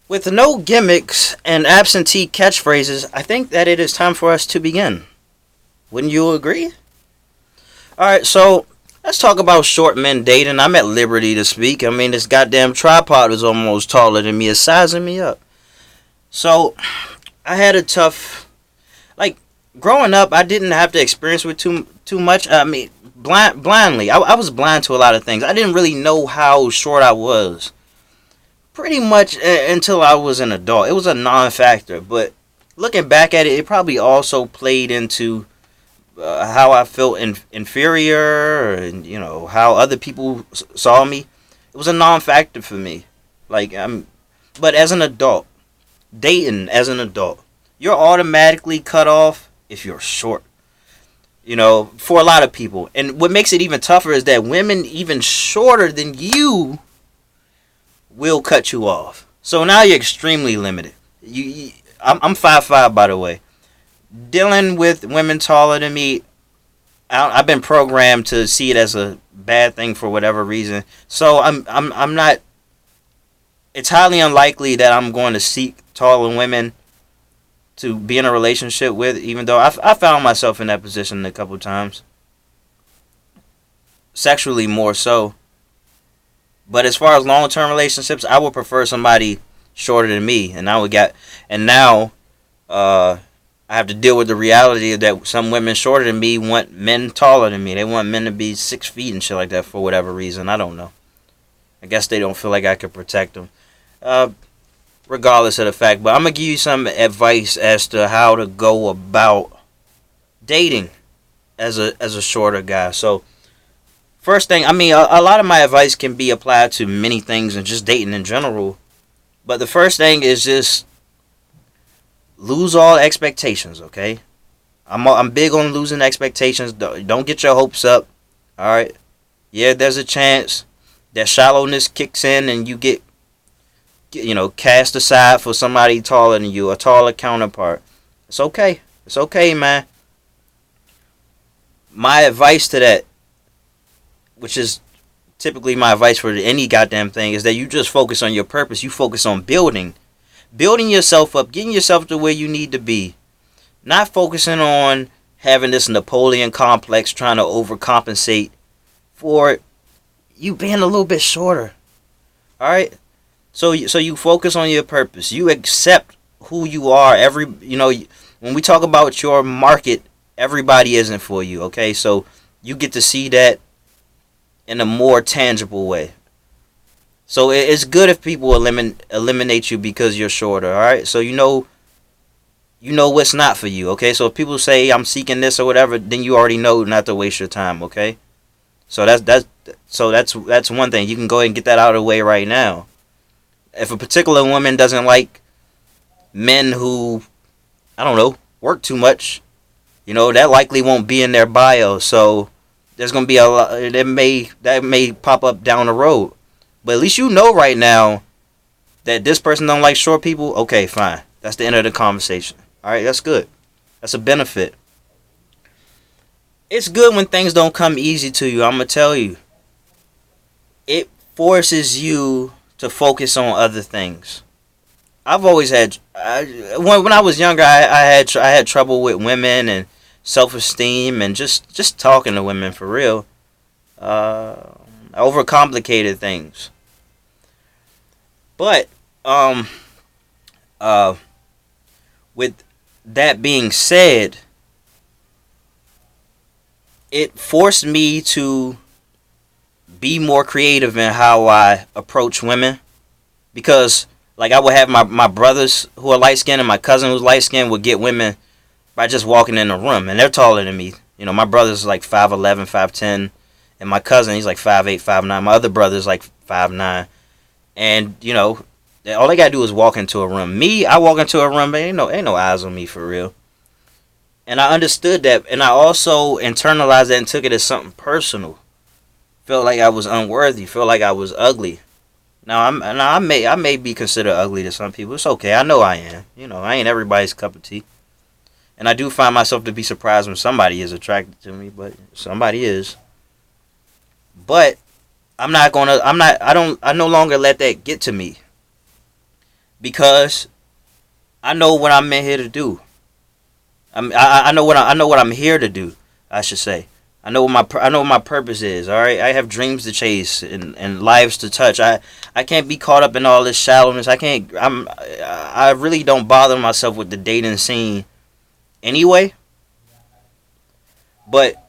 With no gimmicks and absentee catchphrases, I think that it is time for us to begin. Wouldn't you agree? Alright, so let's talk about short men dating. I'm at liberty to speak. I mean, this goddamn tripod is almost taller than me. It's sizing me up. So, I had a tough. Like, growing up, I didn't have to experience with too much. I mean, blindly. I was blind to a lot of things. I didn't really know how short I was. Pretty much until I was an adult. It was a non factor. But looking back at it, it probably also played into how I felt inferior, and how other people saw me. It was a non-factor for me. But as an adult, dating as an adult, you're automatically cut off if you're short. For a lot of people, and what makes it even tougher is that women even shorter than you will cut you off. So now you're extremely limited. I'm 5'5", by the way. Dealing with women taller than me, I've been programmed to see it as a bad thing for whatever reason. So I'm not. It's highly unlikely that I'm going to seek taller women to be in a relationship with, even though I found myself in that position a couple times, sexually more so. But as far as long term relationships, I would prefer somebody shorter than me, and now I have to deal with the reality that some women shorter than me want men taller than me. They want men to be 6 feet and shit like that for whatever reason. I don't know. I guess they don't feel like I could protect them. Regardless of the fact, but I'm gonna give you some advice as to how to go about dating as a shorter guy. So first thing, I mean, a lot of my advice can be applied to many things and just dating in general. But the first thing is just lose all expectations, okay? I'm big on losing expectations. Don't get your hopes up. All right. Yeah, there's a chance that shallowness kicks in and you get cast aside for somebody taller than you, a taller counterpart. It's okay. It's okay, man. My advice to that, which is typically my advice for any goddamn thing, is that you just focus on your purpose. You focus on building yourself up, getting yourself to where you need to be. Not focusing on having this Napoleon complex, trying to overcompensate for you being a little bit shorter. Alright? So you focus on your purpose. You accept who you are. When we talk about your market, everybody isn't for you, okay? So you get to see that in a more tangible way. So it's good if people eliminate you because you're shorter, all right? So you know what's not for you, okay? So if people say I'm seeking this or whatever, then you already know not to waste your time, okay? So that's one thing. You can go ahead and get that out of the way right now. If a particular woman doesn't like men who, I don't know, work too much, that likely won't be in their bio. So there's gonna be a lot that may pop up down the road. But at least you know right now that this person don't like short people. Okay, fine. That's the end of the conversation. All right, that's good. That's a benefit. It's good when things don't come easy to you. I'm gonna tell you. It forces you to focus on other things. I've always had when I was younger, I had trouble with women and self-esteem and just talking to women for real. Overcomplicated things. But with that being said, it forced me to be more creative in how I approach women, because like I would have my brothers who are light skinned and my cousin who's light skinned would get women by just walking in the room, and they're taller than me. My brother's like 5'11", 5'10", and my cousin, he's like 5'8", 5'9". My other brother's like 5'9", and all they gotta do is walk into a room. Me, I walk into a room, but ain't no eyes on me for real. And I understood that, and I also internalized that and took it as something personal. Felt like I was unworthy. Felt like I was ugly. Now I may be considered ugly to some people. It's okay. I know I am. I ain't everybody's cup of tea. And I do find myself to be surprised when somebody is attracted to me, but somebody is. But I no longer let that get to me. because I know what I'm in here to do. I know what I know what I'm here to do. I should say. I know what my purpose is. All right, I have dreams to chase and lives to touch. I can't be caught up in all this shallowness. I really don't bother myself with the dating scene anyway. But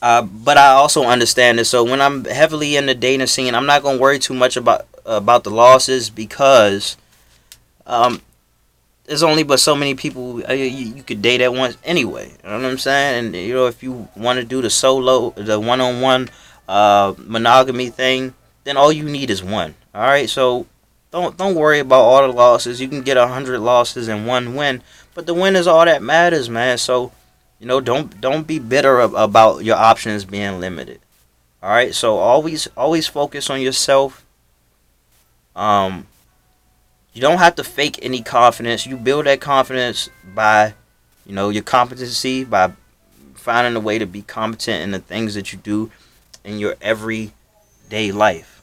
but I also understand this. So when I'm heavily in the dating scene, I'm not gonna worry too much about the losses because um, there's only but so many people you could date at once anyway. You know what I'm saying? And if you want to do the one-on-one monogamy thing, then all you need is one. All right, so don't worry about all the losses. You can get 100 losses and one win, but the win is all that matters, man. So don't be bitter about your options being limited. All right, so always focus on yourself. Um, you don't have to fake any confidence. You build that confidence by, your competency, by finding a way to be competent in the things that you do in your everyday life.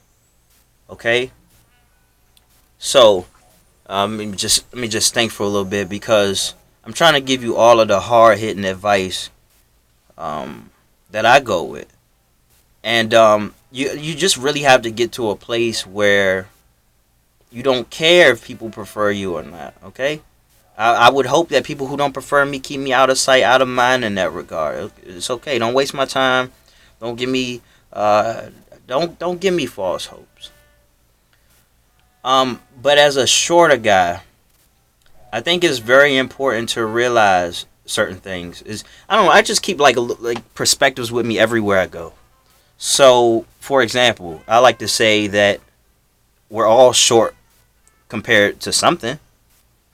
Okay? So, let me just think for a little bit because I'm trying to give you all of the hard hitting advice that I go with, and you just really have to get to a place where you don't care if people prefer you or not. Okay, I would hope that people who don't prefer me keep me out of sight, out of mind in that regard. It's okay. Don't waste my time. Don't give me don't give me false hopes. But as a shorter guy, I think it's very important to realize certain things. I don't know. I just keep like perspectives with me everywhere I go. So, for example, I like to say that we're all short compared to something,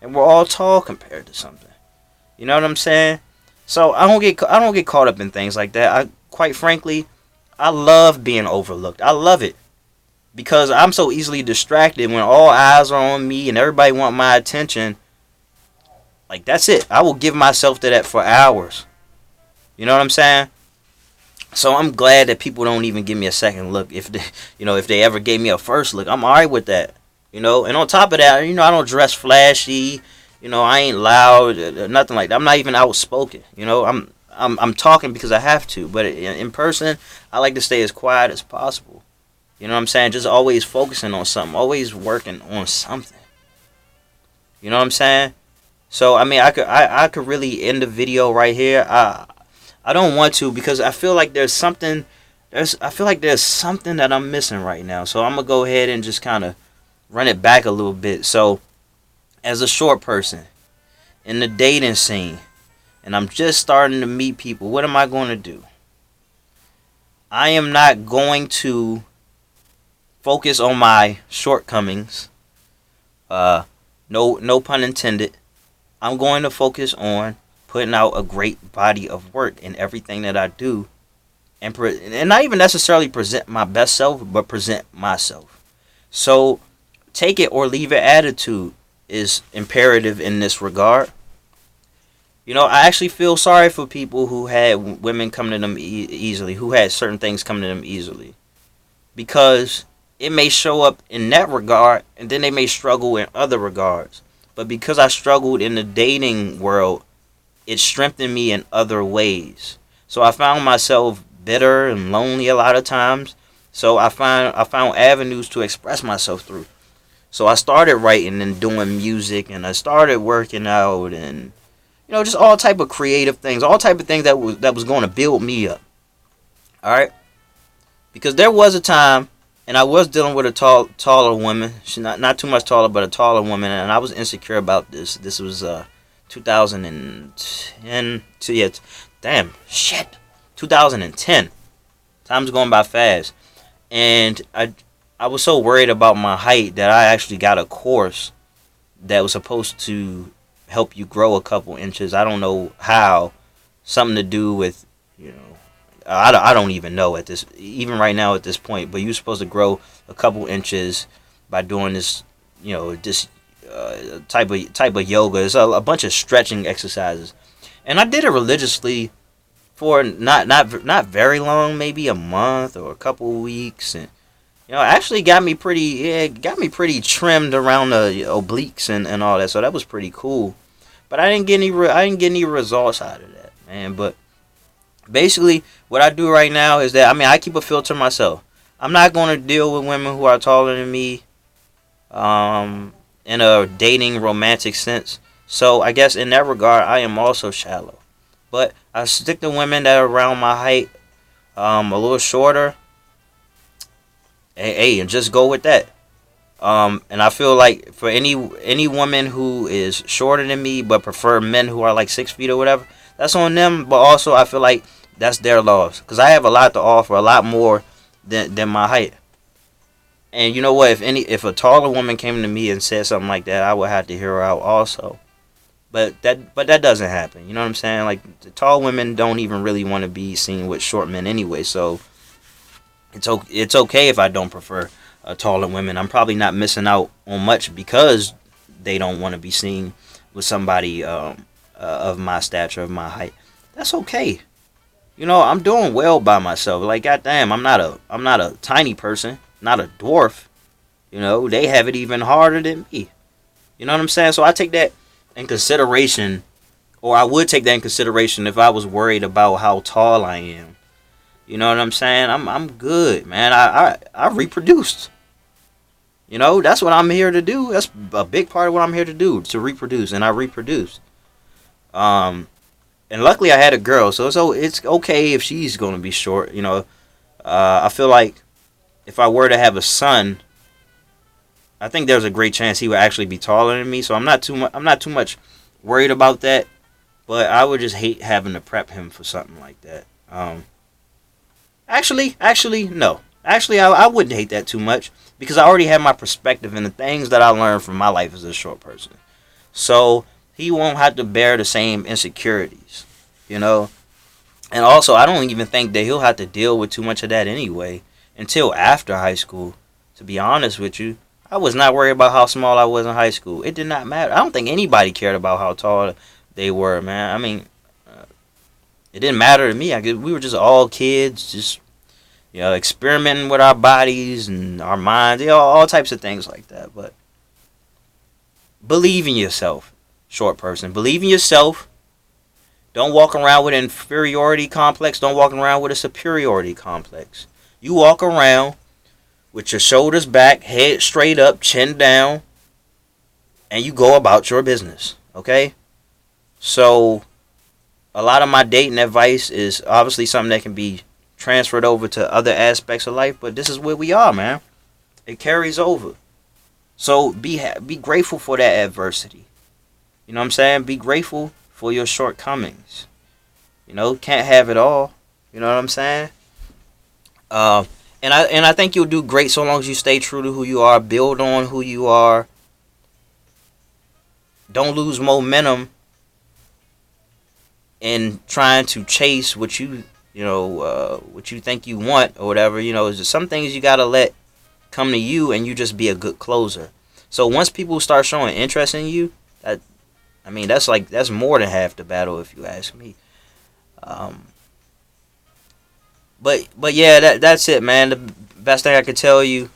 and we're all tall compared to something. You know what I'm saying? So I don't get caught up in things like that. Quite frankly, I love being overlooked. I love it because I'm so easily distracted when all eyes are on me and everybody want my attention. Like that's it. I will give myself to that for hours. You know what I'm saying? So I'm glad that people don't even give me a second look. If they ever gave me a first look, I'm alright with that. And on top of that, I don't dress flashy. I ain't loud, nothing like that. I'm not even outspoken. I'm talking because I have to. But in person, I like to stay as quiet as possible. You know what I'm saying? Just always focusing on something, always working on something. You know what I'm saying? So I mean, I could really end the video right here. I don't want to because I feel like there's something. I feel like there's something that I'm missing right now. So I'm gonna go ahead and just kind of run it back a little bit. So, as a short person in the dating scene, and I'm just starting to meet people, what am I going to do? I am not going to focus on my shortcomings. No pun intended. I'm going to focus on putting out a great body of work in everything that I do, and not even necessarily present my best self, but present myself. So, take it or leave it attitude is imperative in this regard. I actually feel sorry for people who had women come to them easily, who had certain things come to them easily, because it may show up in that regard, and then they may struggle in other regards. But because I struggled in the dating world, it strengthened me in other ways. So I found myself bitter and lonely a lot of times. So I found avenues to express myself through. So I started writing and doing music, and I started working out, and just all type of creative things, all type of things that was going to build me up. All right, because there was a time, and I was dealing with a taller woman. She's not too much taller, but a taller woman, and I was insecure about this. This was 2010. So yeah, damn shit, 2010. Time's going by fast, and I was so worried about my height that I actually got a course that was supposed to help you grow a couple inches. I don't know how. Something to do with, I don't even know even right now at this point. But you're supposed to grow a couple inches by doing this, this type of yoga. It's a bunch of stretching exercises, and I did it religiously for not very long, maybe a month or a couple of weeks, and Actually got me pretty, got me pretty trimmed around the obliques and all that. So that was pretty cool. But I didn't get any results out of that, man. But basically, what I do right now is that I keep a filter myself. I'm not going to deal with women who are taller than me, in a dating romantic sense. So I guess in that regard, I am also shallow. But I stick to women that are around my height, a little shorter. Hey, and just go with that. And I feel like for any woman who is shorter than me but prefer men who are like 6 feet or whatever, that's on them. But also, I feel like that's their loss because I have a lot to offer, a lot more than my height. And you know what? If a taller woman came to me and said something like that, I would have to hear her out also. But that doesn't happen. You know what I'm saying? Like the tall women don't even really want to be seen with short men anyway. So it's okay if I don't prefer taller women. I'm probably not missing out on much because they don't want to be seen with somebody of my stature, of my height. That's okay. I'm doing well by myself. Like goddamn, I'm not a tiny person, not a dwarf. They have it even harder than me. You know what I'm saying? So I take that in consideration, or I would take that in consideration if I was worried about how tall I am. You know what I'm saying? I'm good, man. I reproduced. That's what I'm here to do. That's a big part of what I'm here to do, to reproduce, and I reproduced. And luckily I had a girl, so it's okay if she's gonna be short. I feel like if I were to have a son, I think there's a great chance he would actually be taller than me. So I'm not too much worried about that. But I would just hate having to prep him for something like that. Actually, no. Actually, I wouldn't hate that too much because I already have my perspective and the things that I learned from my life as a short person. So he won't have to bear the same insecurities, you know. And also, I don't even think that he'll have to deal with too much of that anyway until after high school. To be honest with you, I was not worried about how small I was in high school. It did not matter. I don't think anybody cared about how tall they were, man. It didn't matter to me. I guess we were just all kids, just experimenting with our bodies and our minds, all types of things like that. But believe in yourself, short person. Believe in yourself. Don't walk around with an inferiority complex. Don't walk around with a superiority complex. You walk around with your shoulders back, head straight up, chin down, and you go about your business. Okay? So, a lot of my dating advice is obviously something that can be transferred over to other aspects of life, but this is where we are, man. It carries over. So, be grateful for that adversity. You know what I'm saying? Be grateful for your shortcomings. Can't have it all. You know what I'm saying? And I think you'll do great so long as you stay true to who you are, build on who you are. Don't lose momentum in trying to chase what what you think you want or whatever. There's some things you gotta let come to you, and you just be a good closer. So once people start showing interest in you, that's more than half the battle, if you ask me. But yeah, that's it, man. The best thing I could tell you,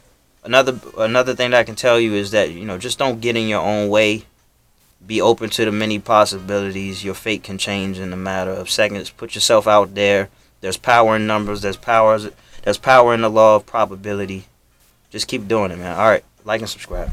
another thing that I can tell you is that just don't get in your own way. Be open to the many possibilities. Your fate can change in a matter of seconds. Put yourself out there. There's power in numbers. There's power in the law of probability. Just keep doing it, man. All right, like and subscribe.